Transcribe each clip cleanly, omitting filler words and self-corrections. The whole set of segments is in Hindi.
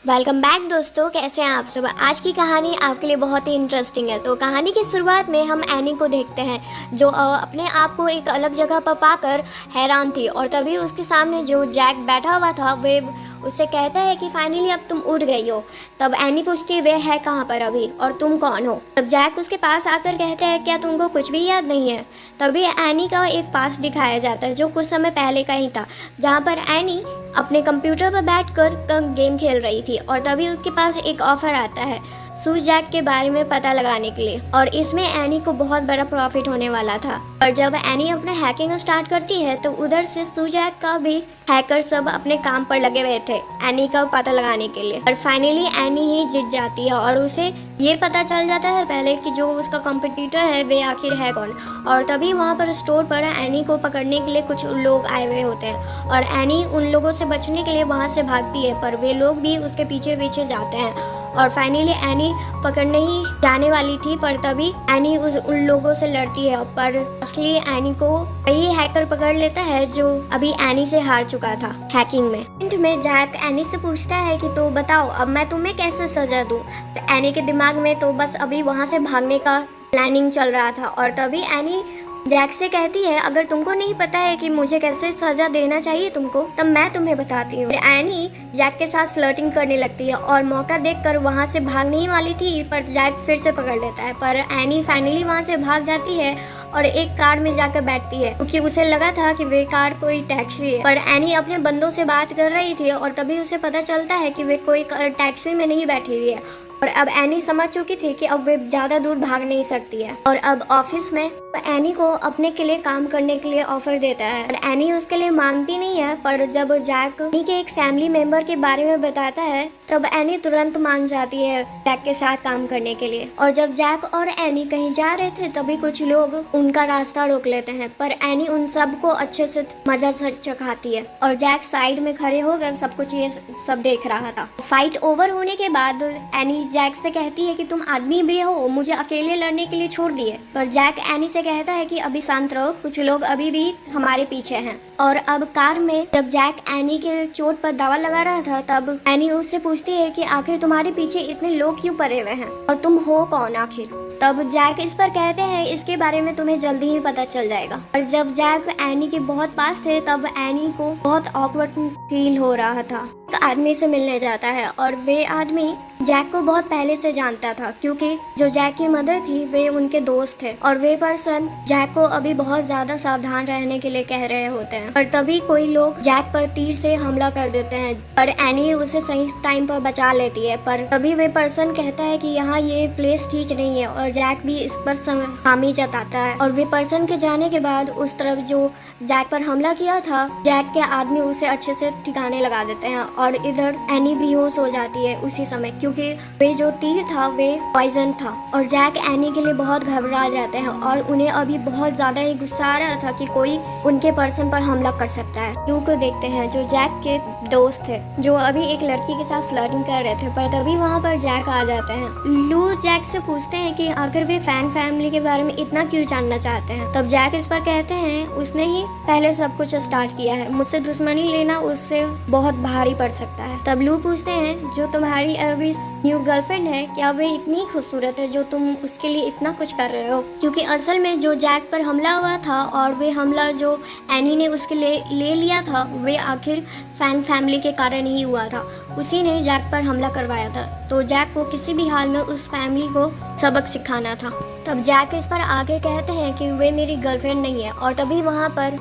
वेलकम बैक दोस्तों, कैसे हैं आप सब। आज की कहानी आपके लिए बहुत ही इंटरेस्टिंग है। तो कहानी की शुरुआत में हम एनी को देखते हैं जो अपने आप को एक अलग जगह पर पाकर हैरान थी। और तभी उसके सामने जो जैक बैठा हुआ था वे उससे कहता है कि फाइनली अब तुम उठ गई हो। तब एनी पूछती है वे है कहाँ पर अभी और तुम कौन हो। तब जैक उसके पास आकर कहता है क्या तुमको कुछ भी याद नहीं है। तभी एनी का एक पास दिखाया जाता है जो कुछ समय पहले का ही था, जहाँ पर एनी अपने कंप्यूटर पर बैठकर गेम खेल रही थी। और तभी उसके पास एक ऑफर आता है सू जैक के बारे में पता लगाने के लिए, और इसमें एनी को बहुत बड़ा प्रॉफिट होने वाला था। और जब एनी अपना हैकिंग स्टार्ट करती है तो उधर से सू जैक का भी हैकर सब अपने काम पर लगे हुए थे एनी का पता लगाने के लिए। और फाइनली एनी ही जीत जाती है और उसे ये पता चल जाता है पहले कि जो उसका कॉम्पिटिटर है वे आखिर है कौन। और तभी वहाँ पर स्टोर पर एनी को पकड़ने के लिए कुछ लोग आए हुए होते हैं और एनी उन लोगों से बचने के लिए वहाँ से भागती है, पर वे लोग भी उसके पीछे पीछे जाते हैं। और फाइनली एनी पकड़ने ही जाने वाली थी, पर तभी एनी उन लोगों से लड़ती है, पर असली एनी को वही हैकर पकड़ लेता है जो अभी एनी से हार चुका था हैकिंग में। एंड में जैक एनी से पूछता है कि तो बताओ अब मैं तुम्हें कैसे सजा दूं। तो एनी के दिमाग में तो बस अभी वहाँ से भागने का प्लानिंग चल रहा था। और तभी एनी जैक से कहती है अगर तुमको नहीं पता है कि मुझे कैसे सजा देना चाहिए तुमको, तब मैं तुम्हें बताती हूँ। एनी जैक के साथ फ्लर्टिंग करने लगती है और मौका देखकर वहाँ से भागने ही वाली थी, पर जैक फिर से पकड़ लेता है। पर एनी फाइनली वहाँ से भाग जाती है और एक कार में जाकर बैठती है क्योंकि उसे लगा था कि वे कार कोई टैक्सी है। पर एनी अपने बंदों से बात कर रही थी और तभी उसे पता चलता है कि वे कोई टैक्सी में नहीं बैठी हुई है। और अब एनी समझ चुकी थी कि अब वे ज़्यादा दूर भाग नहीं सकती है। और अब ऑफिस में एनी को अपने के लिए काम करने के लिए ऑफर देता है और एनी उसके लिए मानती नहीं है। पर जब जैक एनी के एक फैमिली मेंबर के बारे में बताता है तब एनी तुरंत मान जाती है जैक के साथ काम करने के लिए। और जब जैक और एनी कहीं जा रहे थे तभी कुछ लोग उनका रास्ता रोक लेते हैं, पर एनी उन सबको अच्छे से मजा चखाती है और जैक साइड में खड़े होकर सब कुछ ये सब देख रहा था। फाइट ओवर होने के बाद एनी जैक से कहती है कि तुम आदमी भी हो, मुझे अकेले लड़ने के लिए छोड़ दिए। पर जैक एनी से कहता है कि अभी शांत रहो, कुछ लोग अभी भी हमारे पीछे हैं। और अब कार में जब जैक एनी के चोट पर दवा लगा रहा था तब एनी उससे पूछती है कि आखिर तुम्हारे पीछे इतने लोग क्यों पड़े हुए हैं और तुम हो कौन आखिर। तब जैक इस पर कहते हैं इसके बारे में तुम्हें जल्दी ही पता चल जाएगा। और जब जैक एनी के बहुत पास थे तब एनी को बहुत ऑकवर्ड फील हो रहा था। एक आदमी से मिलने जाता है और वे आदमी जैक को बहुत पहले से जानता था क्योंकि जो जैक की मदर थी वे उनके दोस्त थे और वे पर्सन जैक को अभी बहुत ज्यादा सावधान रहने के लिए कह रहे होते हैं। पर तभी कोई लोग जैक पर तीर से हमला कर देते हैं पर एनी उसे सही टाइम पर बचा लेती है। पर तभी वे पर्सन कहता है कि यहाँ ये प्लेस ठीक नहीं है और जैक भी इस पर खामी जताता है। और वे पर्सन के जाने के बाद उस तरफ जो जैक पर हमला किया था जैक के आदमी उसे अच्छे से ठिकाने लगा देते हैं और इधर एनी बेहोश हो जाती है उसी समय क्योंकि वे जो तीर था वे पॉइजन था। और जैक एनी के लिए बहुत घबरा जाते हैं और उन्हें अभी बहुत ज्यादा ही गुस्सा आ रहा था कि कोई उनके पर्सन पर हमला कर सकता है। लू को देखते हैं जो जैक के दोस्त थे जो अभी एक लड़की के साथ फ्लर्टिंग कर रहे थे, पर तभी वहाँ पर जैक आ जाते हैं। लू जैक से पूछते हैं कि आखिर वे फैंग फैमिली के बारे में इतना क्यों जानना चाहते हैं। तब जैक इस पर कहते हैं उसने ही पहले सब कुछ स्टार्ट किया है, मुझसे दुश्मनी लेना उससे बहुत भारी पड़ सकता है। तब लू पूछते हैं जो तुम्हारी अभी न्यू गर्लफ्रेंड है क्या वे इतनी खूबसूरत है जो तुम उसके लिए इतना कुछ कर रहे हो, क्योंकि असल में जो जैक पर हमला हुआ था और वे हमला जो एनी ने उसके ले लिया था वे आखिर फैंग फैमिली के कारण ही हुआ था। उसी ने जैक पर हमला करवाया था, तो जैक को किसी भी हाल में उस फैमिली को सबक सिखाना था। तब जैक इस पर आगे कहते हैं कि वे मेरी गर्लफ्रेंड नहीं है। और तभी वहाँ पर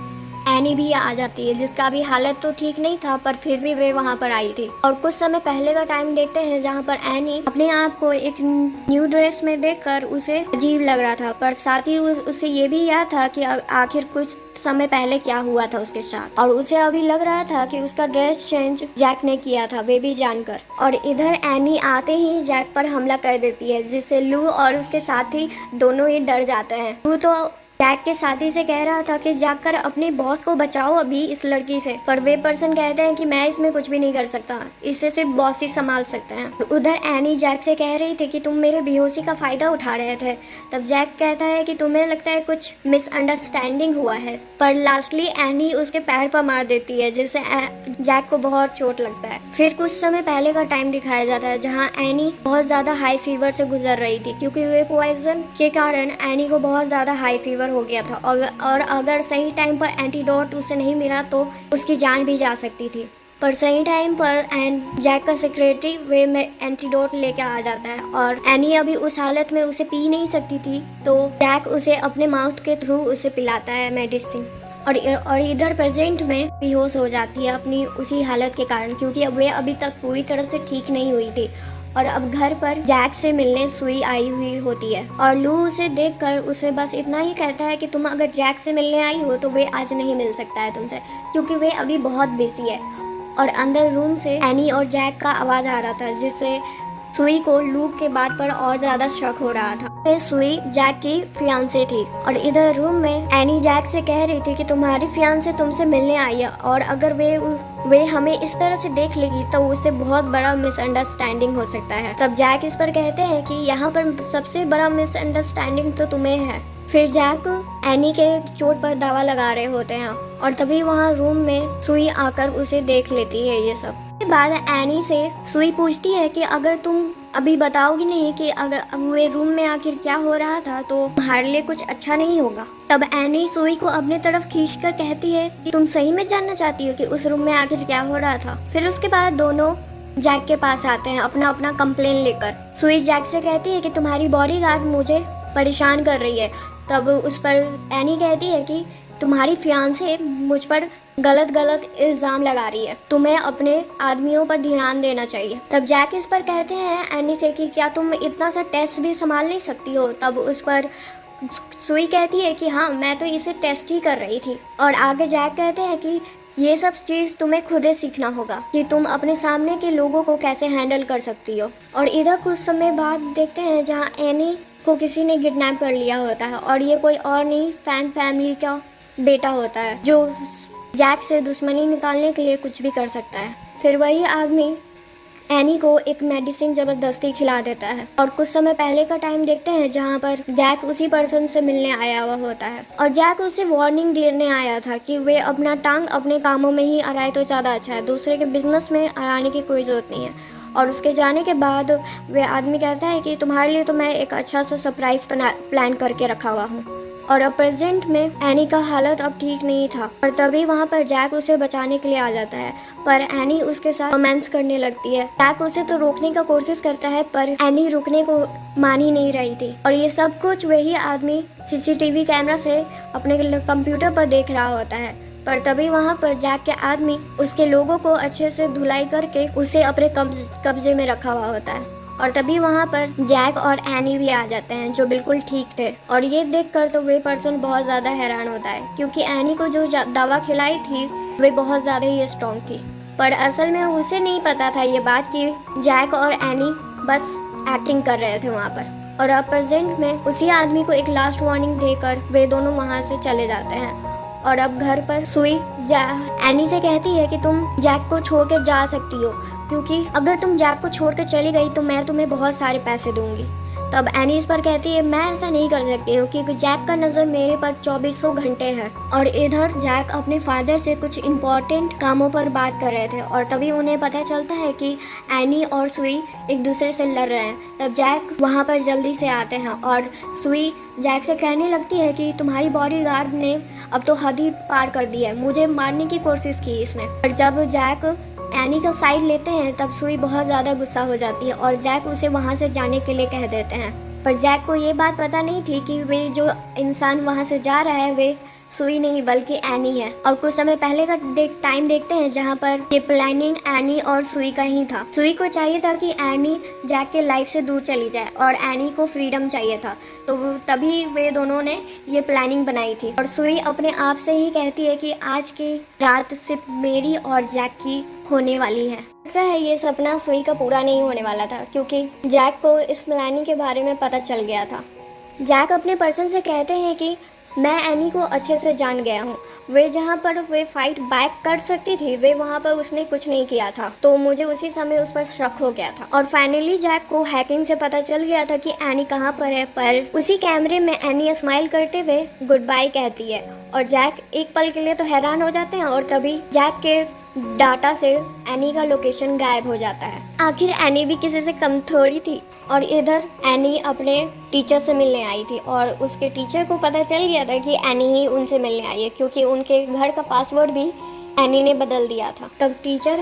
एनी भी आ जाती है जिसका भी हालत तो ठीक नहीं था पर फिर भी वे वहाँ पर आई थी। और कुछ समय पहले का टाइम देखते हैं जहाँ पर एनी अपने आप को एक न्यू ड्रेस में देखकर उसे अजीब लग रहा था, पर साथ ही उसे ये भी याद था कि आखिर कुछ समय पहले क्या हुआ था उसके साथ। और उसे अभी लग रहा था कि उसका ड्रेस चेंज जैक ने किया था वे भी जानकर। और इधर एनी आते ही जैक पर हमला कर देती है जिससे लू और उसके साथी दोनों ही डर जाते हैं। लू तो जैक के साथी से कह रहा था कि जाकर अपने बॉस को बचाओ अभी इस लड़की से, पर वे पर्सन कहते हैं कि मैं इसमें कुछ भी नहीं कर सकता, इसे सिर्फ बॉस ही संभाल सकते हैं। उधर एनी जैक से कह रही थी कि तुम मेरे बेहोशी का फायदा उठा रहे थे। तब जैक कहता है कि तुम्हें लगता है कुछ मिसअंडरस्टैंडिंग हुआ है, पर लास्टली एनी उसके पैर पर मार देती है, जिससे जैक को बहुत चोट लगता है। फिर कुछ समय पहले का टाइम दिखाया जाता है जहाँ एनी बहुत ज्यादा हाई फीवर से गुजर रही थी, क्योंकि वे पॉइजन के कारण एनी को बहुत ज्यादा हाई फीवर हो गया था और अगर सही टाइम पर एंटीडोट उसे नहीं मिला तो उसकी जान भी जा सकती थी। पर सही टाइम पर जैक का सेक्रेटरी वे में एंटीडोट लेके आ जाता है और एनी अभी उस हालत में उसे पी नहीं सकती थी, तो जैक उसे अपने माउथ के थ्रू उसे पिलाता है मेडिसिन। और इधर प्रेजेंट में बेहोश हो जाती है अपनी उसी हालत के कारण, क्योंकि अब वे अभी तक पूरी तरह से ठीक नहीं हुई थी। और अब घर पर जैक से मिलने सुई आई हुई होती है और लू उसे देखकर उसे बस इतना ही कहता है कि तुम अगर जैक से मिलने आई हो तो वे आज नहीं मिल सकता है तुमसे, क्योंकि वे अभी बहुत बिजी है। और अंदर रूम से एनी और जैक का आवाज़ आ रहा था, जिससे सुई को लू के बात पर और ज्यादा शक हो रहा था। फिर सुई जैक की फियांसे थी और इधर रूम में एनी जैक से कह रही थी कि तुम्हारी फियांसे तुमसे मिलने आई है और अगर वे हमें इस तरह से देख लेगी तो उससे बहुत बड़ा मिसअंडरस्टैंडिंग हो सकता है। तब जैक इस पर कहते हैं कि यहाँ पर सबसे बड़ा मिसअंडरस्टैंडिंग तो तुम्हें है। फिर जैक एनी के चोट पर दावा लगा रहे होते हैं और तभी वहाँ रूम में सुई आकर उसे देख लेती है ये सब। के बाद एनी से सुई पूछती है कि अगर तुम अभी बताओगी नहीं कि अगर वे रूम में आखिर क्या हो रहा था तो तुम्हारे लिए कुछ अच्छा नहीं होगा। तब एनी सुई को अपने तरफ खींचकर कहती है कि तुम सही में जानना चाहती हो कि उस रूम में आखिर क्या हो रहा था। फिर उसके बाद दोनों जैक के पास आते हैं अपना अपना कंप्लेन लेकर। सुई जैक से कहती है कि तुम्हारी बॉडीगार्ड मुझे परेशान कर रही है। तब उस पर एनी कहती है कि तुम्हारी फियांसे मुझ पर गलत इल्जाम लगा रही है, तुम्हें अपने आदमियों पर ध्यान देना चाहिए। तब जैक इस पर कहते हैं एनी से कि क्या तुम इतना सा टेस्ट भी संभाल नहीं सकती हो। तब उस पर सुई कहती है कि हाँ, मैं तो इसे टेस्ट ही कर रही थी। और आगे जैक कहते हैं कि ये सब चीज़ तुम्हें खुद ही सीखना होगा कि तुम अपने सामने के लोगों को कैसे हैंडल कर सकती हो। और इधर कुछ समय बाद देखते हैं जहाँ एनी को किसी ने किडनैप कर लिया होता है और ये कोई और नहीं फैन फैमिली का बेटा होता है, जो जैक से दुश्मनी निकालने के लिए कुछ भी कर सकता है। फिर वही आदमी एनी को एक मेडिसिन ज़बरदस्ती खिला देता है। और कुछ समय पहले का टाइम देखते हैं जहाँ पर जैक उसी पर्सन से मिलने आया हुआ होता है और जैक उसे वार्निंग देने आया था कि वे अपना टांग अपने कामों में ही अड़ाए तो ज़्यादा अच्छा है, दूसरे के बिजनेस में अड़ाने की कोई ज़रूरत नहीं है। और उसके जाने के बाद वे आदमी कहता है कि तुम्हारे लिए तो मैं एक अच्छा सा सरप्राइज प्लान करके रखा हुआ हूँ। और अब प्रेजेंट में एनी का हालत अब ठीक नहीं था और तभी वहाँ पर जैक उसे बचाने के लिए आ जाता है, पर एनी उसके साथ रोमांस करने लगती है। जैक उसे तो रोकने का कोशिश करता है पर एनी रुकने को मान ही नहीं रही थी। और ये सब कुछ वही आदमी सीसीटीवी कैमरा से अपने कंप्यूटर पर देख रहा होता है। पर तभी वहाँ पर जैक के आदमी उसके लोगों को अच्छे से धुलाई करके उसे अपने कब्जे में रखा हुआ होता है। और तभी वहाँ पर जैक और एनी भी आ जाते हैं जो बिल्कुल ठीक थे। और ये देखकर तो वे पर्सन बहुत ज़्यादा हैरान होता है, क्योंकि एनी को जो दवा खिलाई थी वे बहुत ज़्यादा ही स्ट्रॉन्ग थी। पर असल में उसे नहीं पता था ये बात कि जैक और एनी बस एक्टिंग कर रहे थे वहाँ पर। और अब प्रेजेंट में उसी आदमी को एक लास्ट वार्निंग देकर वे दोनों वहाँ से चले जाते हैं। और अब घर पर सुई एनी से कहती है कि तुम जैक को छोड़ के जा सकती हो, क्योंकि अगर तुम जैक को छोड़ कर चली गई तो मैं तुम्हें बहुत सारे पैसे दूंगी। तब एनी इस पर कहती है मैं ऐसा नहीं कर सकती हूँ, क्योंकि जैक का नज़र मेरे पर 2400 घंटे है। और इधर जैक अपने फादर से कुछ इम्पोर्टेंट कामों पर बात कर रहे थे और तभी उन्हें पता चलता है कि एनी और सुई एक दूसरे से लड़ रहे हैं। तब जैक वहाँ पर जल्दी से आते हैं और सुई जैक से कहने लगती है कि तुम्हारी बॉडीगार्ड ने अब तो हद ही पार कर दी है, मुझे मारने की कोशिश की इसने। और जब जैक एनी का साइड लेते हैं तब सुई बहुत ज़्यादा गुस्सा हो जाती है और जैक उसे वहाँ से जाने के लिए कह देते हैं। पर जैक को ये बात पता नहीं थी कि वे जो इंसान वहाँ से जा रहा है वे सुई नहीं बल्कि एनी है। और कुछ समय पहले का टाइम देखते हैं जहाँ पर ये प्लानिंग एनी और सुई का ही था। सुई को चाहिए था कि एनी जैक के लाइफ से दूर चली जाए और एनी को फ्रीडम चाहिए था, तो तभी वे दोनों ने ये प्लानिंग बनाई थी। और सुई अपने आप से ही कहती है कि आज की रात सिर्फ मेरी और जैक की होने वाली है। लगता है ये सपना सुई का पूरा नहीं होने वाला था, क्योंकि जैक को इस प्लानिंग के बारे में पता चल गया था। जैक अपने पर्सन से कहते हैं कि मैं एनी को अच्छे से जान गया हूँ। वे जहाँ पर वे फाइट बैक कर सकती थी, वे वहाँ पर उसने कुछ नहीं किया था, तो मुझे उसी समय उस पर शक हो गया था। और फाइनली जैक को हैकिंग से पता चल गया था कि एनी कहाँ पर है, पर उसी कैमरे में एनी स्माइल करते हुए गुड बाय कहती है और जैक एक पल के लिए तो हैरान हो जाते हैं और तभी जैक के डाटा से एनी का लोकेशन गायब हो जाता है। आखिर एनी भी किसी से कम थोड़ी थी। और इधर एनी अपने टीचर से मिलने आई थी और उसके टीचर को पता चल गया था कि एनी ही उनसे मिलने आई है, क्योंकि उनके घर का पासवर्ड भी एनी ने बदल दिया था। तब टीचर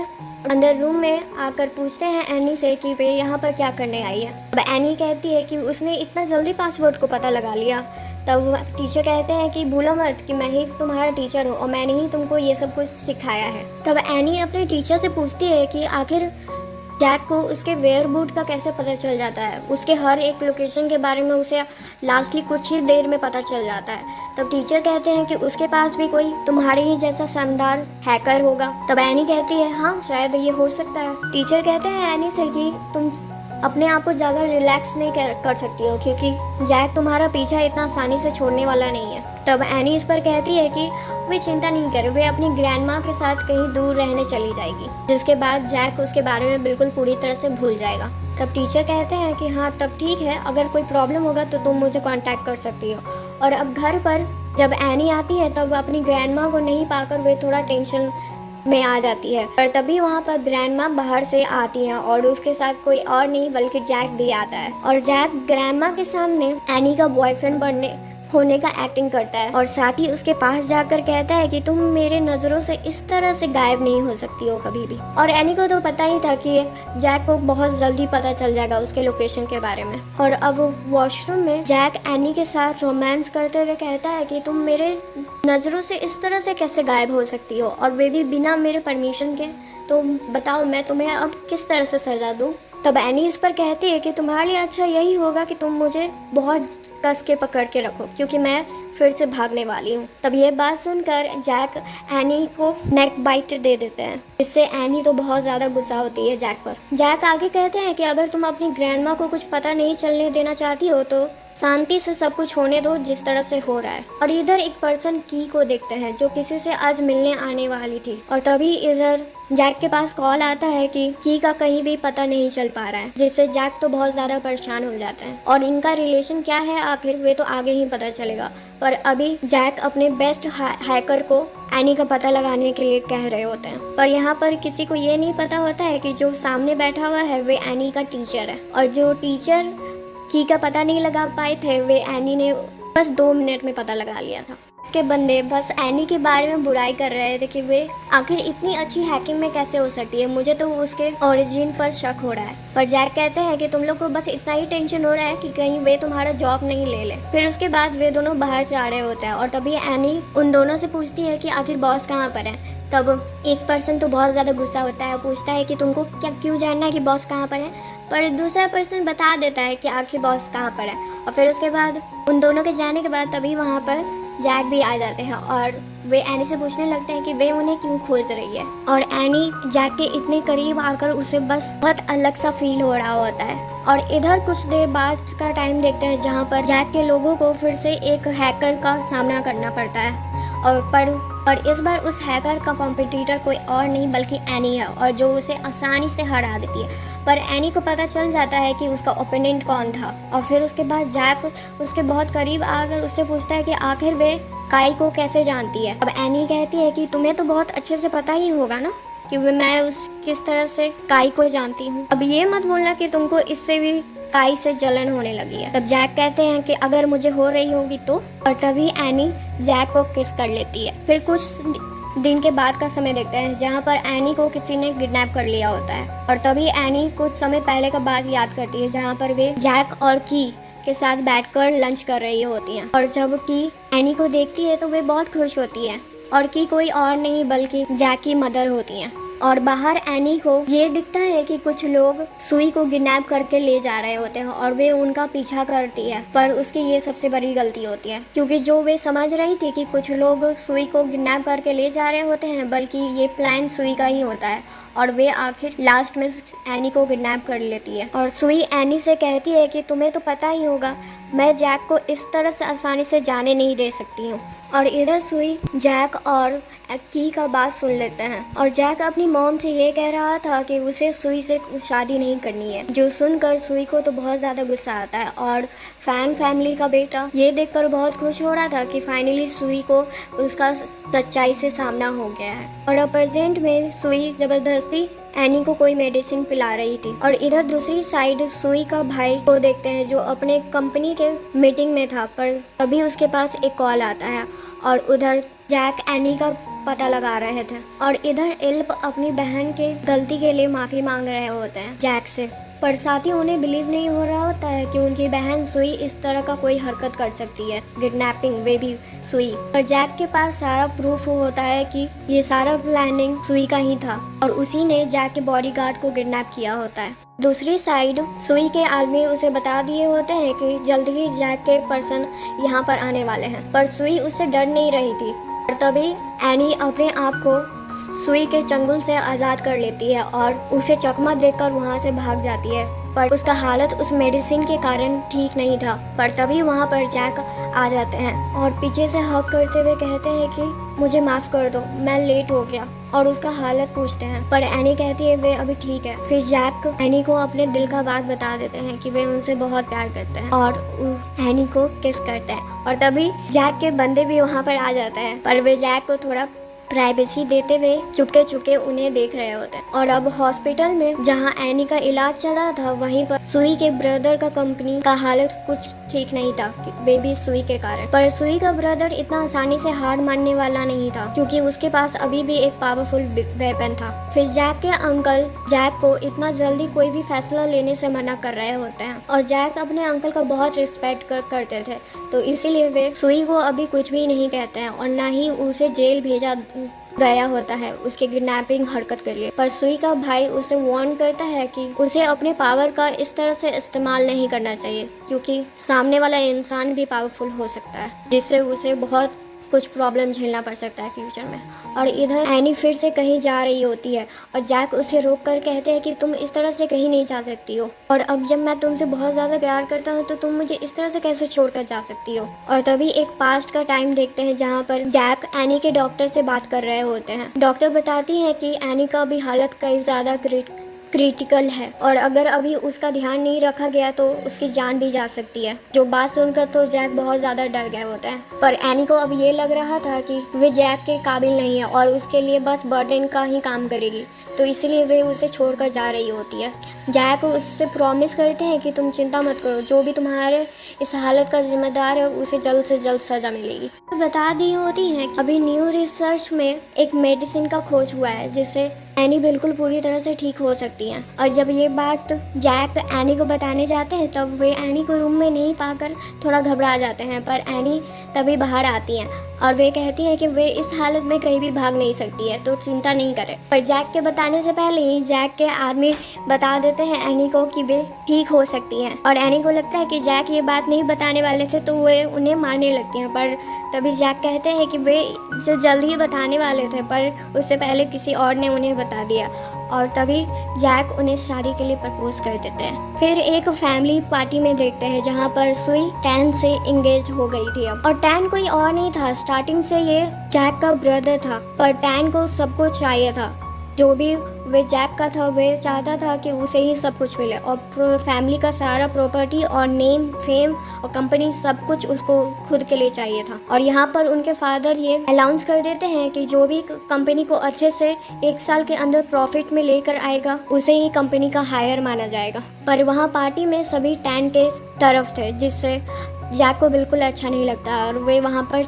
अंदर रूम में आकर पूछते हैं एनी से कि वे यहाँ पर क्या करने आई है। अब एनी कहती है कि उसने इतना जल्दी पासवर्ड को पता लगा लिया। तब टीचर कहते हैं कि भूलो मत कि मैं ही तुम्हारा टीचर हूँ और मैंने ही तुमको ये सब कुछ सिखाया है। तब एनी अपने टीचर से पूछती है कि आखिर जैक को उसके वेयरबूट का कैसे पता चल जाता है। उसके हर एक लोकेशन के बारे में उसे लास्टली कुछ ही देर में पता चल जाता है। तब टीचर कहते हैं कि उसके पास भी कोई तुम्हारे ही जैसा शानदार हैकर होगा। तब एनी कहती है हाँ शायद ये हो सकता है। टीचर कहते हैं एनी से कि तुम अपने आप को ज़्यादा रिलैक्स नहीं कर सकती हो, क्योंकि जैक तुम्हारा पीछा इतना आसानी से छोड़ने वाला नहीं है। तब एनी इस पर कहती है कि वे चिंता नहीं करे, वे अपनी ग्रैंडमा के साथ कहीं दूर रहने चली जाएगी, जिसके बाद जैक उसके बारे में बिल्कुल पूरी तरह से भूल जाएगा। तब टीचर कहते हैं कि हाँ तब ठीक है, अगर कोई प्रॉब्लम होगा तो तुम मुझे कांटेक्ट कर सकती हो। और अब घर पर जब एनी आती है तब अपनी ग्रैंडमा को नहीं पाकर वे थोड़ा टेंशन में आ जाती है। पर तभी वहाँ पर ग्रैंडमा बाहर से आती है और उसके साथ कोई और नहीं बल्कि जैक भी आता है। और जैक ग्रैंडमा के सामने एनी का बॉयफ्रेंड होने का एक्टिंग करता है और साथ ही उसके पास जाकर कहता है कि तुम मेरे नज़रों से इस तरह से गायब नहीं हो सकती हो कभी भी। और एनी को तो पता ही था कि जैक को बहुत जल्दी पता चल जाएगा उसके लोकेशन के बारे में। और अब वॉशरूम में जैक एनी के साथ रोमांस करते हुए कहता है कि तुम मेरे नज़रों से इस तरह से कैसे गायब हो सकती हो, और वे भी बिना मेरे परमिशन के। तो बताओ मैं तुम्हें अब किस तरह से सजा दूँ। तब एनी इस पर कहती है कि तुम्हारे लिए अच्छा यही होगा कि तुम मुझे बहुत कस के पकड़ के रखो, क्योंकि मैं फिर से भागने वाली हूँ। तब ये बात सुनकर जैक एनी को नेक बाइट दे देते हैं, जिससे एनी तो बहुत ज़्यादा गुस्सा होती है जैक पर। जैक आगे कहते हैं कि अगर तुम अपनी ग्रैंडमा को कुछ पता नहीं चलने देना चाहती हो तो शांति से सब कुछ होने दो जिस तरह से हो रहा है। और इधर एक पर्सन की को देखते हैं जो किसी से आज मिलने आने वाली थी। और तभी इधर जैक के पास कॉल आता है कि की का कहीं भी पता नहीं चल पा रहा है, जिससे जैक तो बहुत ज़्यादा परेशान हो जाता है। और इनका रिलेशन क्या है आखिर वे तो आगे ही पता चलेगा। पर अभी जैक अपने बेस्ट हैकर को एनी का पता लगाने के लिए कह रहे होते हैं। पर यहाँ पर किसी को ये नहीं पता होता है कि जो सामने बैठा हुआ है वे एनी का टीचर है। और जो टीचर की का पता नहीं लगा पाए थे वे एनी ने बस 2 मिनट में पता लगा लिया था। के बंदे बस एनी के बारे में बुराई कर रहे थे कि वे आखिर इतनी अच्छी हैकिंग में कैसे हो सकती है। मुझे तो उसके ओरिजिन पर शक हो रहा है। पर जैक कहते हैं कि तुम लोग को बस इतना ही टेंशन हो रहा है कि कहीं वे तुम्हारा जॉब नहीं ले ले। फिर उसके बाद वे दोनों बाहर से आ रहे होते हैं और तभी एनी उन दोनों से पूछती है कि आखिर बॉस कहाँ पर है। तब एक पर्सन तो बहुत ज़्यादा गुस्सा होता है, पूछता है कि तुमको क्यों जानना है कि बॉस कहाँ पर है। पर दूसरा पर्सन बता देता है कि आखिर बॉस कहाँ पर है। और फिर उसके बाद उन दोनों के जाने के बाद तभी वहाँ पर जैक भी आ जाते हैं और वे एनी से पूछने लगते हैं कि वे उन्हें क्यों खोज रही है। और एनी जैक के इतने करीब आकर उसे बस बहुत अलग सा फील हो रहा होता है। और इधर कुछ देर बाद का टाइम देखते हैं जहाँ पर जैक के लोगों को फिर से एक हैकर का सामना करना पड़ता है। और इस बार उस हैकर का कॉम्पिटिटर कोई और नहीं बल्कि एनी है, और जो उसे आसानी से हरा देती है। पर एनी को पता चल जाता है कि उसका ओपोनेंट कौन था। और फिर उसके बाद जैक उसके बहुत करीब आकर उससे पूछता है कि आखिर वे काई को कैसे जानती है। अब एनी कहती है कि तुम्हें तो बहुत अच्छे से पता ही होगा ना कि मैं किस तरह से काई को जानती हूँ। अब ये मत बोलना कि तुमको इससे भी काई से जलन होने लगी है। तब जैक कहते हैं कि अगर मुझे हो रही होगी तो। और तभी एनी जैक को किस कर लेती है। फिर कुछ दिन के बाद का समय देखते हैं जहाँ पर एनी को किसी ने किडनैप कर लिया होता है। और तभी एनी कुछ समय पहले का बात याद करती है जहाँ पर वे जैक और की के साथ बैठकर लंच कर रही होती हैं। और जब की एनी को देखती है तो वे बहुत खुश होती है। और की कोई और नहीं बल्कि जैक की मदर होती हैं। और बाहर एनी को ये दिखता है कि कुछ लोग सुई को किडनैप करके ले जा रहे होते हैं और वे उनका पीछा करती है। पर उसकी ये सबसे बड़ी गलती होती है, क्योंकि जो वे समझ रही थी कि कुछ लोग सुई को किडनैप करके ले जा रहे होते हैं, बल्कि ये प्लान सुई का ही होता है। और वे आखिर लास्ट में एनी को किडनैप कर लेती है। और सुई एनी से कहती है कि तुम्हें तो पता ही होगा मैं जैक को इस तरह से आसानी से जाने नहीं दे सकती हूँ। और इधर सुई जैक और की का बात सुन लेते हैं और जैक अपनी मॉम से ये कह रहा था कि उसे सुई से शादी नहीं करनी है, जो सुनकर सुई को तो बहुत ज़्यादा गुस्सा आता है। और फैंग फैमिली का बेटा ये देखकर बहुत खुश हो रहा था कि फाइनली सुई को उसका सच्चाई से सामना हो गया है। और अब प्रेजेंट में सुई ज़बरदस्ती एनी को कोई मेडिसिन पिला रही थी। और इधर दूसरी साइड सुई का भाई को देखते हैं जो अपने कंपनी के मीटिंग में था, पर तभी उसके पास एक कॉल आता है और उधर जैक एनी का पता लगा रहे थे। और इधर एल्प अपनी बहन के गलती के लिए माफ़ी मांग रहे होते हैं जैक से, पर साथ ही उन्हें बिलीव नहीं हो रहा होता है कि उनकी बहन सुई इस तरह का कोई हरकत कर सकती है, किडनैपिंग, वे भी सुई। पर जैक के पास सारा प्रूफ होता है कि ये सारा प्लानिंग सुई का ही था और उसी ने जैक के बॉडीगार्ड को किडनैप किया होता है। दूसरी साइड सुई के आदमी उसे बता दिए होते हैं कि जल्द ही जैक के पर्सन यहाँ पर आने वाले हैं, पर सुई उससे डर नहीं रही थी। और तभी एनी अपने आप को सुई के चंगुल से आज़ाद कर लेती है और उसे चकमा देकर वहाँ से भाग जाती है, पर उसका हालत उस मेडिसिन के कारण ठीक नहीं था। पर तभी वहाँ पर जैक आ जाते हैं और पीछे से हक करते हुए कहते हैं कि मुझे माफ़ कर दो, मैं लेट हो गया, और उसका हालत पूछते हैं। पर एनी कहती है वे अभी ठीक है। फिर जैक एनी को अपने दिल का बात बता देते हैं कि वे उनसे बहुत प्यार करते हैं और एनी को किस करते हैं। और तभी जैक के बंदे भी वहाँ पर आ जाते हैं, पर वे जैक को थोड़ा प्राइवेसी देते हुए चुपके चुपके उन्हें देख रहे होते हैं। और अब हॉस्पिटल में जहां एनी का इलाज चल रहा था, वहीं पर सुई के ब्रदर का कंपनी का हालत कुछ ठीक नहीं था, वे भी सुई के कारण। पर सुई का ब्रदर इतना आसानी से हार मानने वाला नहीं था, क्योंकि उसके पास अभी भी एक पावरफुल वेपन था। फिर जैक के अंकल जैक को इतना जल्दी कोई भी फैसला लेने से मना कर रहे होते हैं, और जैक अपने अंकल का बहुत रिस्पेक्ट करते थे, तो इसीलिए वे सुई को अभी कुछ भी नहीं कहते हैं और ना ही उसे जेल भेजा गया होता है उसके किडनैपिंग हरकत के लिए। पर सुई का भाई उसे वार्न करता है कि उसे अपने पावर का इस तरह से इस्तेमाल नहीं करना चाहिए, क्योंकि सामने वाला इंसान भी पावरफुल हो सकता है, जिससे उसे बहुत कुछ प्रॉब्लम झेलना पड़ सकता है फ्यूचर में। और इधर एनी फिर से कहीं जा रही होती है और जैक उसे रोक कर कहते हैं कि तुम इस तरह से कहीं नहीं जा सकती हो, और अब जब मैं तुमसे बहुत ज़्यादा प्यार करता हूँ तो तुम मुझे इस तरह से कैसे छोड़कर जा सकती हो। और तभी एक पास्ट का टाइम देखते हैं जहाँ पर जैक एनी के डॉक्टर से बात कर रहे होते हैं। डॉक्टर बताती है कि एनी का भी हालत कई ज़्यादा क्रिटिकल है और अगर अभी उसका ध्यान नहीं रखा गया तो उसकी जान भी जा सकती है। जो बात सुनकर तो जैक बहुत ज़्यादा डर गया होता है, पर एनी को अब ये लग रहा था कि वे जैक के काबिल नहीं है और उसके लिए बस बर्डन का ही काम करेगी, तो इसलिए वे उसे छोड़कर जा रही होती है। जैक उससे प्रॉमिस करते हैं कि तुम चिंता मत करो, जो भी तुम्हारे इस हालत का जिम्मेदार है उसे जल्द से जल्द सज़ा मिलेगी। बता दी होती है अभी न्यू रिसर्च में एक मेडिसिन का खोज हुआ है जिससे एनी बिल्कुल पूरी तरह से ठीक हो सकती हैं। और जब ये बात जैक एनी को बताने जाते हैं तब वे एनी को रूम में नहीं पाकर थोड़ा घबरा जाते हैं, पर एनी तभी बाहर आती हैं और वे कहती हैं कि वे इस हालत में कहीं भी भाग नहीं सकती है, तो चिंता नहीं करें। पर जैक के बताने से पहले ही जैक के आदमी बता देते हैं एनी को कि वे ठीक हो सकती हैं, और एनी को लगता है कि जैक ये बात नहीं बताने वाले थे तो वे उन्हें मारने लगती हैं। पर तभी जैक कहते हैं कि वे इसे जल्द ही बताने वाले थे, पर उससे पहले किसी और ने उन्हें बता दिया, और तभी जैक उन्हें शादी के लिए प्रपोज कर देते हैं। फिर एक फैमिली पार्टी में देखते हैं जहाँ पर सुई टैन से इंगेज हो गई थी अब, और टैन कोई और नहीं था, स्टार्टिंग से ये जैक का ब्रदर था। पर टैन को सब कुछ चाहिए था, जो भी वे जैक का था वे चाहता था कि उसे ही सब कुछ मिले, और फैमिली का सारा प्रॉपर्टी और नेम फेम और कंपनी सब कुछ उसको खुद के लिए चाहिए था। और यहाँ पर उनके फादर ये अनाउंस कर देते हैं कि जो भी कंपनी को अच्छे से 1 साल के अंदर प्रॉफिट में लेकर आएगा उसे ही कंपनी का हायर माना जाएगा। पर वहाँ पार्टी में सभी टैन के तरफ थे, जिससे जैक को बिल्कुल अच्छा नहीं लगता और वे वहाँ पर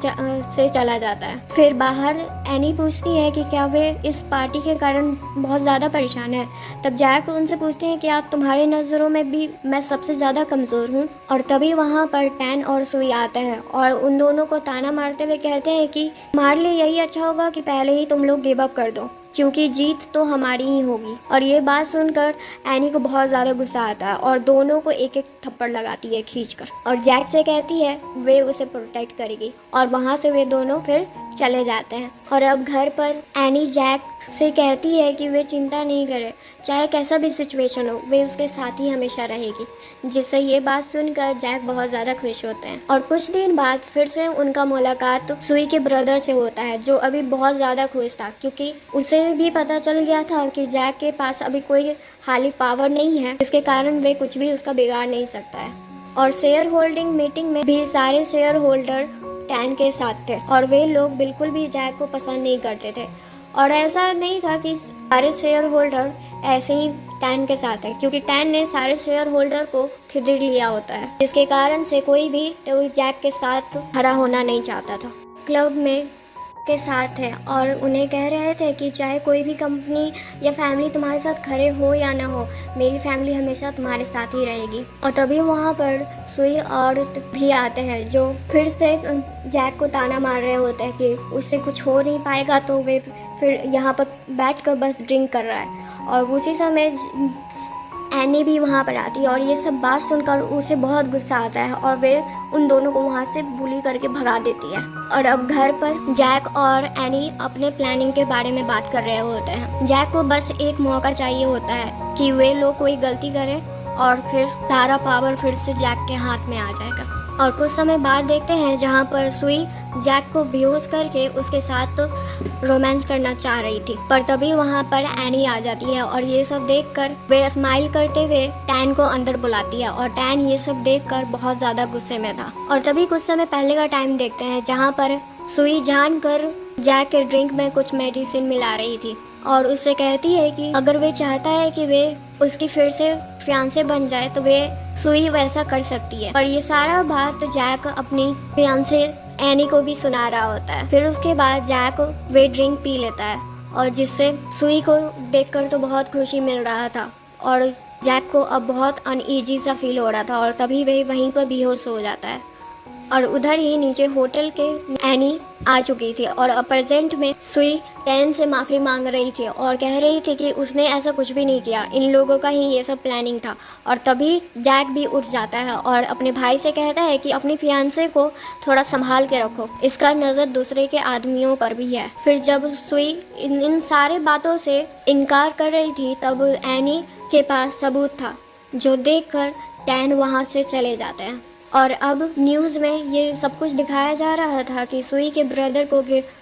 से चला जाता है। फिर बाहर एनी पूछती है कि क्या वे इस पार्टी के कारण बहुत ज़्यादा परेशान है। तब जैक उनसे पूछते हैं कि आप तुम्हारे नज़रों में भी मैं सबसे ज़्यादा कमज़ोर हूँ। और तभी वहाँ पर टैन और सुई आते हैं और उन दोनों को ताना मारते हुए कहते हैं कि हमारे लिए यही अच्छा होगा कि पहले ही तुम लोग गिव अप कर दो, क्योंकि जीत तो हमारी ही होगी। और ये बात सुनकर एनी को बहुत ज़्यादा गुस्सा आता है और दोनों को एक एक थप्पड़ लगाती है खींचकर, और जैक से कहती है वे उसे प्रोटेक्ट करेगी, और वहाँ से वे दोनों फिर चले जाते हैं। और अब घर पर एनी जैक से कहती है कि वे चिंता नहीं करे, चाहे कैसा भी सिचुएशन हो वे उसके साथ ही हमेशा रहेगी, जिससे ये बात सुनकर जैक बहुत ज़्यादा खुश होते हैं। और कुछ दिन बाद फिर से उनका मुलाकात सुई के ब्रदर से होता है, जो अभी बहुत ज़्यादा खुश था क्योंकि उसे भी पता चल गया था कि जैक के पास अभी कोई हाली पावर नहीं है, जिसके कारण वे कुछ भी उसका बिगाड़ नहीं सकता है। और शेयर होल्डिंग मीटिंग में भी सारे शेयर होल्डर टैन के साथ थे और वे लोग बिल्कुल भी जैक को पसंद नहीं करते थे। और ऐसा नहीं था कि सारे शेयर होल्डर ऐसे ही टैन के साथ है, क्योंकि टैन ने सारे शेयर होल्डर को खरीद लिया होता है, जिसके कारण से कोई भी जैक के साथ खड़ा होना नहीं चाहता था। क्लब में के साथ है और उन्हें कह रहे थे कि चाहे कोई भी कंपनी या फैमिली तुम्हारे साथ खड़े हो या ना हो, मेरी फैमिली हमेशा तुम्हारे साथ ही रहेगी। और तभी वहाँ पर सुई और भी आते हैं, जो फिर से जैक को ताना मार रहे होते हैं कि उससे कुछ हो नहीं पाएगा, तो वे फिर यहाँ पर बैठकर बस ड्रिंक कर रहा है। और उसी समय एनी भी वहाँ पर आती है और ये सब बात सुनकर उसे बहुत गुस्सा आता है और वे उन दोनों को वहाँ से बुली करके भगा देती है। और अब घर पर जैक और एनी अपने प्लानिंग के बारे में बात कर रहे होते हैं। जैक को बस एक मौका चाहिए होता है कि वे लोग कोई गलती करें और फिर सारा पावर फिर से जैक के हाथ में आ जाएगा। और कुछ समय बाद देखते हैं जहाँ पर सुई जैक को बेहोश करके उसके साथ रोमांस करना चाह रही थी, पर तभी वहाँ पर एनी आ जाती है और ये सब देखकर वे स्माइल करते हुए टैन को अंदर बुलाती है और टैन ये सब देखकर बहुत ज़्यादा गुस्से में था। और तभी कुछ समय पहले का टाइम देखते हैं जहाँ पर सुई जानकर जैक के ड्रिंक में कुछ मेडिसिन मिला रही थी और उससे कहती है कि अगर वे चाहता है कि वे उसकी फिर से फियांसे बन जाए तो वे सुई वैसा कर सकती है। और ये सारा बात जैक अपनी फियांसे एनी को भी सुना रहा होता है। फिर उसके बाद जैक वे ड्रिंक पी लेता है और जिससे सुई को देखकर तो बहुत खुशी मिल रहा था और जैक को अब बहुत अनईजी सा फील हो रहा था और तभी वे वहीं पर बेहोश हो जाता है। और उधर ही नीचे होटल के एनी आ चुकी थी और प्रेजेंट में सुई टैन से माफ़ी मांग रही थी और कह रही थी कि उसने ऐसा कुछ भी नहीं किया, इन लोगों का ही ये सब प्लानिंग था। और तभी जैक भी उठ जाता है और अपने भाई से कहता है कि अपनी फियांसे को थोड़ा संभाल के रखो, इसका नज़र दूसरे के आदमियों पर भी है। फिर जब सुई इन सारे बातों से इनकार कर रही थी तब एनी के पास सबूत था, जो देखकर टैन वहाँ से चले जाते हैं। और अब न्यूज़ में ये सब कुछ दिखाया जा रहा था कि सुई के ब्रदर को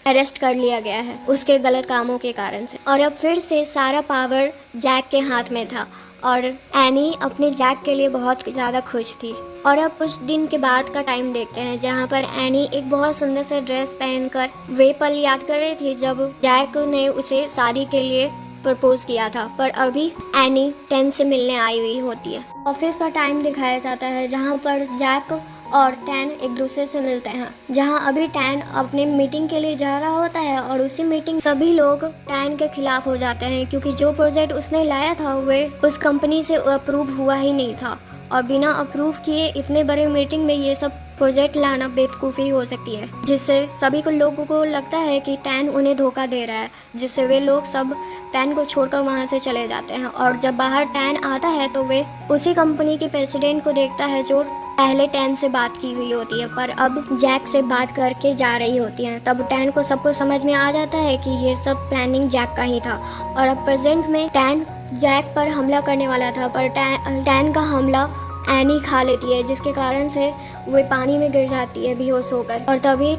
अरेस्ट कर लिया गया है उसके गलत कामों के कारण से। और अब फिर से सारा पावर जैक के हाथ में था और एनी अपने जैक के लिए बहुत ज़्यादा खुश थी। और अब कुछ दिन के बाद का टाइम देखते हैं जहाँ पर एनी एक बहुत सुंदर सा ड्रेस पहनकर वे पल याद कर रही थी जब जैक ने उसे शादी के लिए प्रपोज किया था, पर अभी एनी टैन से मिलने आई हुई होती है। ऑफिस का टाइम दिखाया जाता है जहाँ पर जैक और टैन एक दूसरे से मिलते हैं, जहाँ अभी टैन अपने मीटिंग के लिए जा रहा होता है और उसी मीटिंग सभी लोग टैन के खिलाफ हो जाते हैं क्योंकि जो प्रोजेक्ट उसने लाया था वे उस कंपनी से अप्रूव हुआ ही नहीं था और बिना अप्रूव किए इतने बड़े मीटिंग में ये सब प्रोजेक्ट लाना बेवकूफ़ी हो सकती है, जिससे सभी को लोगों को लगता है कि टैन उन्हें धोखा दे रहा है, जिससे वे लोग सब टैन को छोड़कर वहाँ से चले जाते हैं। और जब बाहर टैन आता है तो वे उसी कंपनी के प्रेसिडेंट को देखता है जो पहले टैन से बात की हुई होती है पर अब जैक से बात करके जा रही होती है। तब टैन को सबको समझ में आ जाता है कि ये सब प्लानिंग जैक का ही था। और अब प्रेजेंट में टैन जैक पर हमला करने वाला था पर टैन का हमला एनी खा लेती है, जिसके कारण से वो पानी में गिर जाती है बेहोश होकर। और तभी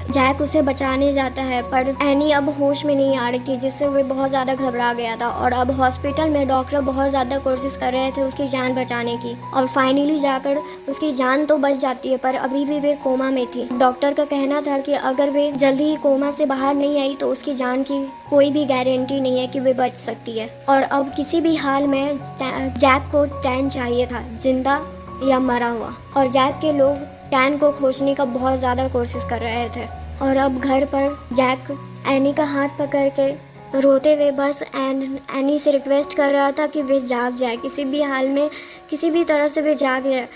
जैक उसे बचाने जाता है पर एनी अब होश में नहीं आ रही थी, जिससे वो बहुत ज़्यादा घबरा गया था। और अब हॉस्पिटल में डॉक्टर बहुत ज़्यादा कोशिश कर रहे थे उसकी जान बचाने की और फाइनली जाकर उसकी जान तो बच जाती है पर अभी भी वे कोमा में थी। डॉक्टर का कहना था कि अगर वे जल्दी ही कोमा से बाहर नहीं आई तो उसकी जान की कोई भी गारंटी नहीं है कि वे बच सकती है। और अब किसी भी हाल में जैक को टैन चाहिए था, जिंदा या मरा हुआ। और जैक के लोग टैन को खोजने का बहुत ज़्यादा कोशिश कर रहे थे। और अब घर पर जैक एनी का हाथ पकड़ के रोते हुए बस एनी से रिक्वेस्ट कर रहा था कि वे जाग जाए, किसी भी हाल में किसी भी तरह से वे जाग जाए,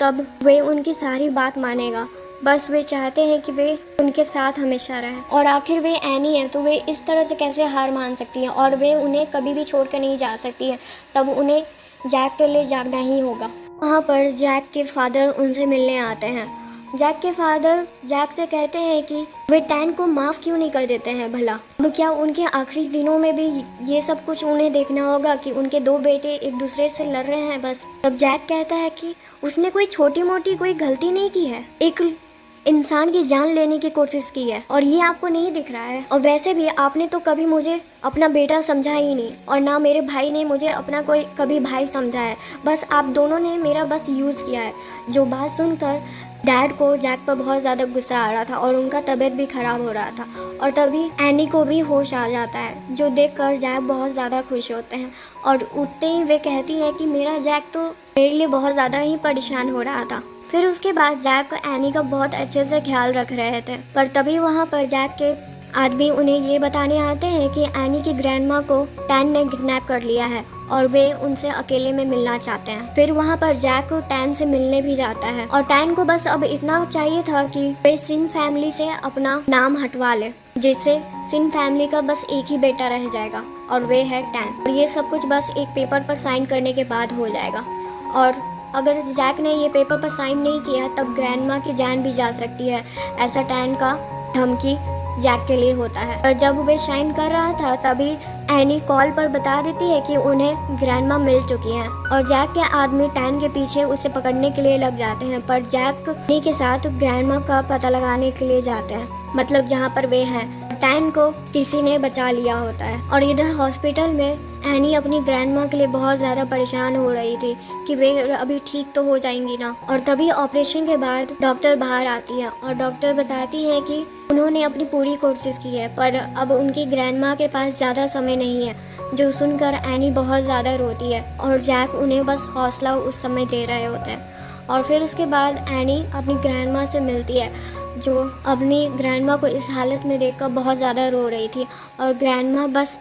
तब वे उनकी सारी बात मानेगा। बस वे चाहते हैं कि वे उनके साथ हमेशा रहें। और आखिर वे एनी हैं तो वे इस तरह से कैसे हार मान सकती हैं और वे उन्हें कभी भी छोड़ कर नहीं जा सकती हैं, तब उन्हें जैक के लिए जागना ही होगा। वहाँ पर जैक के फादर उनसे मिलने आते हैं जैक के फादर जैक से कहते हैं कि वे टैन को माफ़ क्यों नहीं कर देते हैं भला। अब क्या उनके आखिरी दिनों में भी ये सब कुछ उन्हें देखना होगा कि उनके दो बेटे एक दूसरे से लड़ रहे हैं बस। तब जैक कहता है कि उसने कोई छोटी मोटी कोई गलती नहीं की है, एक इंसान की जान लेने की कोशिश की है और ये आपको नहीं दिख रहा है। और वैसे भी आपने तो कभी मुझे अपना बेटा समझा ही नहीं और ना मेरे भाई ने मुझे अपना कोई कभी भाई समझा है। बस आप दोनों ने मेरा बस यूज़ किया है। जो बात सुनकर डैड को जैक पर बहुत ज़्यादा गुस्सा आ रहा था और उनका तबीयत भी ख़राब हो रहा था। और तभी एनी को भी होश आ जाता है, जो देखकर जैक बहुत ज़्यादा खुश होते हैं। और उठते ही वे कहती है कि मेरा जैक तो मेरे लिए बहुत ज़्यादा ही परेशान हो रहा था। फिर उसके बाद जैक एनी का बहुत अच्छे से ख्याल रख रहे थे, पर तभी वहाँ पर जैक के आदमी उन्हें ये बताने आते हैं कि एनी की ग्रैंडमा को टैन ने किडनैप कर लिया है और वे उनसे अकेले में मिलना चाहते हैं। फिर वहाँ पर जैक टैन से मिलने भी जाता है और टैन को बस अब इतना चाहिए था कि वे सिन फैमिली से अपना नाम हटवा ले, जिससे सिन फैमिली का बस एक ही बेटा रह जाएगा और वे है टैन। और ये सब कुछ बस एक पेपर पर साइन करने के बाद हो जाएगा। और अगर जैक ने ये पेपर पर साइन नहीं किया तब ग्रैंडमा की जान भी जा सकती है, ऐसा टैन का धमकी जैक के लिए होता है। और जब वे साइन कर रहा था तभी एनी कॉल पर बता देती है कि उन्हें ग्रैंडमा मिल चुकी हैं और जैक के आदमी टैन के पीछे उसे पकड़ने के लिए लग जाते हैं। पर जैक एनी के साथ ग्रैंडमा का पता लगाने के लिए जाते हैं, मतलब जहाँ पर वे हैं। टैन को किसी ने बचा लिया होता है। और इधर हॉस्पिटल में एनी अपनी ग्रैंडमा के लिए बहुत ज़्यादा परेशान हो रही थी कि वे अभी ठीक तो हो जाएंगी ना। और तभी ऑपरेशन के बाद डॉक्टर बाहर आती है और डॉक्टर बताती है कि उन्होंने अपनी पूरी कोशिश की है पर अब उनकी ग्रैंडमा के पास ज़्यादा समय नहीं है। जो सुनकर एनी बहुत ज़्यादा रोती है और जैक उन्हें बस हौसला उस समय दे रहे होते हैं। और फिर उसके बाद एनी अपनी ग्रैंडमा से मिलती है, जो अपनी ग्रैंडमा को इस हालत में देखकर बहुत ज़्यादा रो रही थी। और ग्रैंडमा बस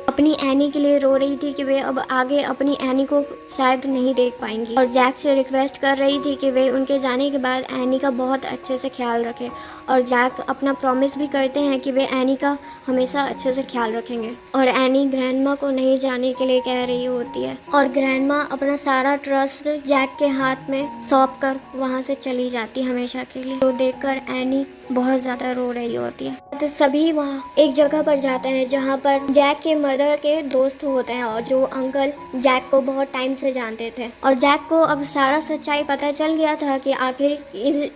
अपनी एनी के लिए रो रही थी कि वे अब आगे अपनी एनी को शायद नहीं देख पाएंगी और जैक से रिक्वेस्ट कर रही थी कि वे उनके जाने के बाद एनी का बहुत अच्छे से ख्याल रखें। और जैक अपना प्रॉमिस भी करते हैं कि वे एनी का हमेशा अच्छे से ख्याल रखेंगे। और एनी ग्रैंडमा को नहीं जाने के लिए कह रही होती है और ग्रैंडमा अपना सारा ट्रस्ट जैक के हाथ में सौंप कर वहाँ से चली जाती हमेशा के लिए। तो देखकर एनी बहुत ज़्यादा रो रही होती है। तो सभी वहाँ एक जगह पर जाते हैं जहाँ पर जैक के मदर के दोस्त होते हैं और जो अंकल जैक को बहुत टाइम से जानते थे। और जैक को अब सारा सच्चाई पता चल गया था कि आखिर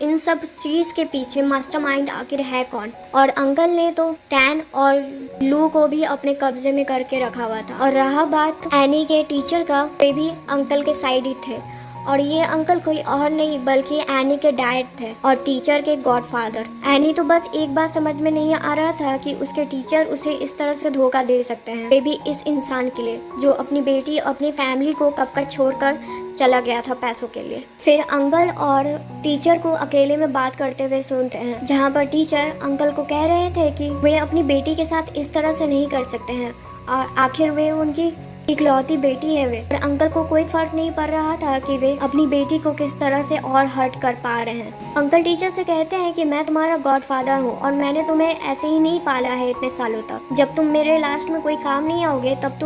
इन सब चीज़ के पीछे मास्टरमाइंड आखिर है कौन। और अंकल ने तो टैन और लू को भी अपने कब्जे में करके रखा हुआ था। और रहा बात एनी के टीचर का, वे भी अंकल के साइड ही थे। और ये अंकल कोई और नहीं बल्कि एनी के डैड थे और टीचर के गॉडफादर। एनी तो बस एक बात समझ में नहीं आ रहा था कि उसके टीचर उसे इस तरह से धोखा दे सकते हैं, वे भी इस इंसान के लिए जो अपनी बेटी अपनी फैमिली को कब का छोड़कर चला गया था पैसों के लिए। फिर अंकल और टीचर को अकेले में बात करते हुए सुनते हैं, जहाँ पर टीचर अंकल को कह रहे थे कि वे अपनी बेटी के साथ इस तरह से नहीं कर सकते हैं और आखिर वे उनकी इकलौती बेटी है वे। अंकल को कोई फर्क नहीं पड़ रहा था कि वे अपनी बेटी को किस तरह से और हर्ट कर पा रहे हैं। अंकल टीचर से कहते हैं कि मैं तुम्हारा गॉडफादर हूँ और मैंने तुम्हें ऐसे ही नहीं पाला है इतने सालों तक। जब तुम मेरे लास्ट में कोई काम नहीं आओगे तब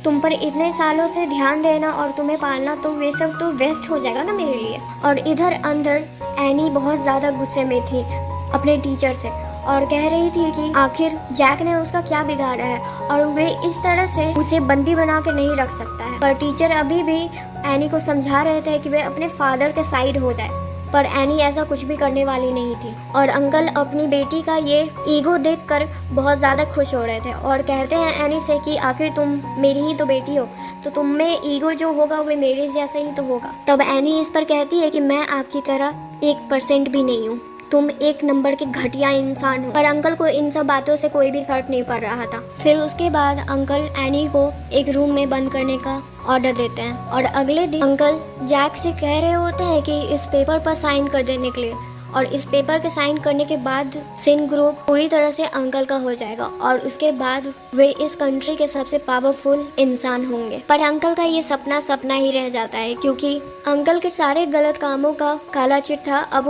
तुम पर इतने सालों से ध्यान देना और तुम्हें पालना तो वे सब तो वेस्ट हो जाएगा ना मेरे लिए। और इधर अंदर एनी बहुत ज़्यादा गुस्से में थी अपने टीचर से और कह रही थी कि आखिर जैक ने उसका क्या बिगाड़ा है और वे इस तरह से उसे बंदी बना के नहीं रख सकता है। पर टीचर अभी भी एनी को समझा रहे थे कि वे अपने फादर के साइड हो जाए, पर एनी ऐसा कुछ भी करने वाली नहीं थी। और अंकल अपनी बेटी का ये ईगो देखकर बहुत ज़्यादा खुश हो रहे थे और कहते हैं एनी से कि आखिर तुम मेरी ही तो बेटी हो, तो तुम में ईगो जो होगा वो मेरे जैसे ही तो होगा। तब एनी इस पर कहती है कि मैं आपकी तरह 1% भी नहीं हूँ, तुम एक नंबर के घटिया इंसान हो। पर अंकल को इन सब बातों से कोई भी फर्क नहीं पड़ रहा था। फिर उसके बाद अंकल एनी को एक रूम में बंद करने का ऑर्डर देते हैं और अगले दिन अंकल जैक से कह रहे होते हैं कि इस पेपर पर साइन कर देने के लिए। और इस पेपर के साइन करने के बाद सिन ग्रुप पूरी तरह से अंकल का हो जाएगा और उसके बाद वे इस कंट्री के सबसे पावरफुल इंसान होंगे। पर अंकल का ये सपना ही रह जाता है, क्योंकि अंकल के सारे गलत कामों का काला चिट्ठा अब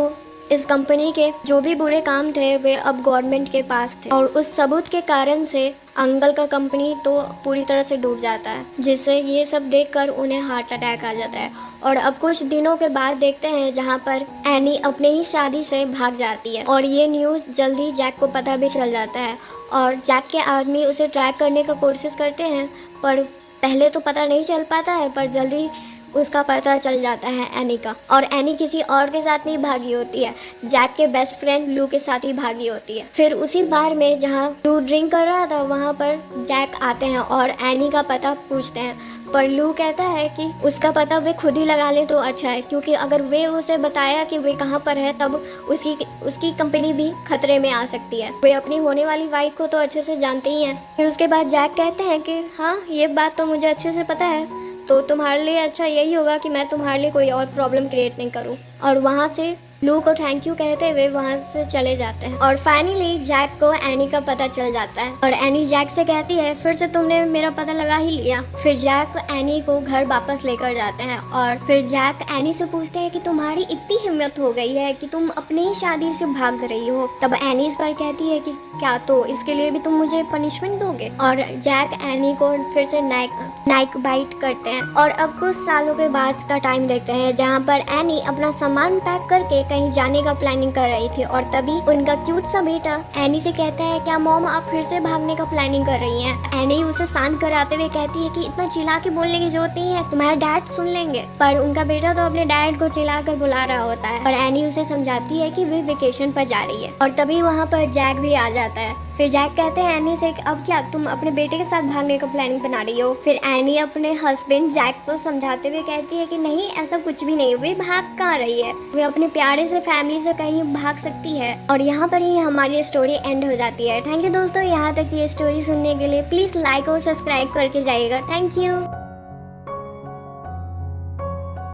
इस कंपनी के जो भी बुरे काम थे वे अब गवर्नमेंट के पास थे, और उस सबूत के कारण से अंकल का कंपनी तो पूरी तरह से डूब जाता है, जिससे ये सब देखकर उन्हें हार्ट अटैक आ जाता है। और अब कुछ दिनों के बाद देखते हैं जहाँ पर एनी अपने ही शादी से भाग जाती है, और ये न्यूज़ जल्दी जैक को पता भी चल जाता है, और जैक के आदमी उसे ट्रैक करने का कोशिश करते हैं, पर पहले तो पता नहीं चल पाता है, पर जल्दी उसका पता चल जाता है एनी का। और एनी किसी और के साथ नहीं भागी होती है, जैक के बेस्ट फ्रेंड लू के साथ ही भागी होती है। फिर उसी बार में जहाँ लू ड्रिंक कर रहा था वहाँ पर जैक आते हैं और एनी का पता पूछते हैं, पर लू कहता है कि उसका पता वे खुद ही लगा ले तो अच्छा है, क्योंकि अगर वे उसे बताया कि वे कहाँ पर है तब उसकी कंपनी भी खतरे में आ सकती है। वे अपनी होने वाली वाइफ को तो अच्छे से जानते ही हैं। फिर उसके बाद जैक कहते हैं कि हाँ, ये बात तो मुझे अच्छे से पता है, तो तुम्हारे लिए अच्छा यही होगा कि मैं तुम्हारे लिए कोई और प्रॉब्लम क्रिएट नहीं करूं। और वहाँ से लू को थैंक यू कहते हुए वहाँ से चले जाते हैं। और फाइनली जैक को एनी का पता चल जाता है, और एनी जैक से कहती है फिर से तुमने मेरा पता लगा ही लिया। फिर जैक एनी को घर वापस लेकर जाते हैं, और फिर जैक एनी से पूछते हैं कि तुम्हारी इतनी हिम्मत हो गई है कि तुम अपनी ही शादी से भाग रही हो। तब एनी इस पर कहती है कि क्या, तो इसके लिए भी तुम मुझे पनिशमेंट दोगे। और जैक एनी को फिर से नाइक बाइट करते हैं। और अब कुछ सालों के बाद का टाइम देखते हैं जहाँ पर एनी अपना सामान पैक करके कहीं जाने का प्लानिंग कर रही थी, और तभी उनका क्यूट सा बेटा एनी से कहता है क्या मॉम आप फिर से भागने का प्लानिंग कर रही हैं। एनी उसे शांत कराते हुए कहती है कि इतना चिल्ला के बोलने की जरूरत नहीं है, तुम्हारे डैड सुन लेंगे। पर उनका बेटा तो अपने डैड को चिल्ला कर बुला रहा होता है, और एनी उसे समझाती है कि वे वेकेशन पर जा रही है। और तभी वहाँ पर जैक भी आ जाता है। फिर जैक कहते हैं एनी से अब क्या तुम अपने बेटे के साथ भागने का प्लानिंग बना रही हो। फिर एनी अपने हस्बैंड जैक को समझाते हुए कहती है कि नहीं, ऐसा कुछ भी नहीं, वे भाग कहाँ रही है, वे अपने प्यारे से फैमिली से कहीं भाग सकती है। और यहाँ पर ही हमारी स्टोरी एंड हो जाती है। थैंक यू दोस्तों, यहाँ तक ये स्टोरी सुनने के लिए। प्लीज लाइक और सब्सक्राइब करके जाइएगा। Thank you.